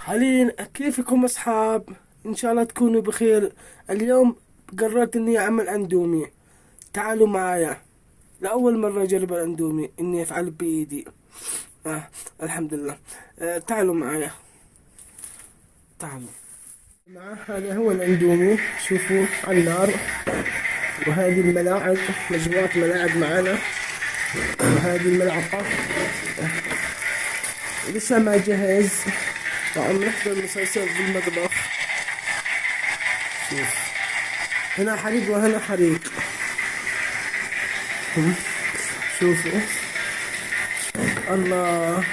حاليا كيفكم أصحاب؟ إن شاء الله تكونوا بخير. اليوم قررت إني أعمل أندومي. تعالوا معايا. لأول مرة أجرب الأندومي إني أفعل بإيدي. الحمد لله. تعالوا معايا. تعالوا. هذا هو الأندومي، شوفوا على النار. وهذه الملاعق، مجموعة ملاعق معنا. وهذه الملعقة لسه ما جهز. طبعا نحضر المسلسل في المطبخ. شوف، هنا حريق وهنا حريق. شوفوا الله.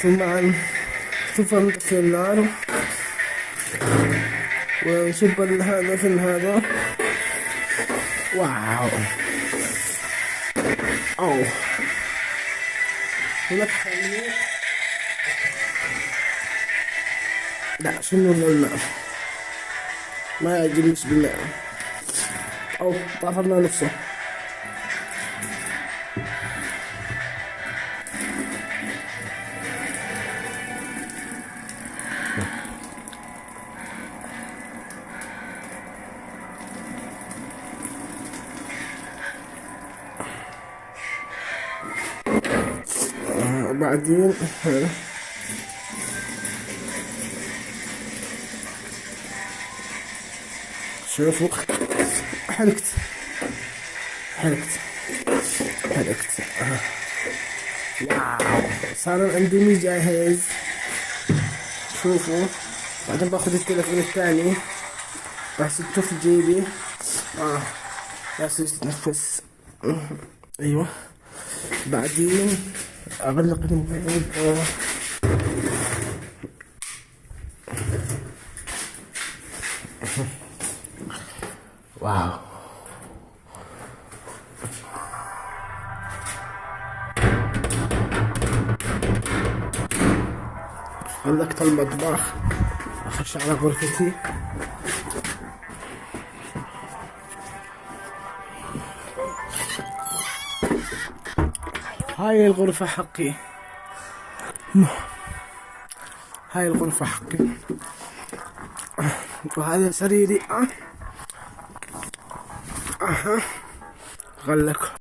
طبعا شوف نطفي النار ونصب هذا في هذا. واو. أو هناك حريق. لا شنو الماء ما يعجبنيش بالماء. أو طفرنا نفسه. بعدين شوفوا، حركت حركت حركت. واو، صار الاندومي جاهز. شوفوا، بعدين باخذ التلفون الثاني راح سبته في جيبي. لازم يتنفس. ايوه، بعدين اغلق الموبايل. واو. غلقت المطبخ، اخش على غرفتي. هاي الغرفة حقي. هاي الغرفة حقي. وهذا سريري. غلق.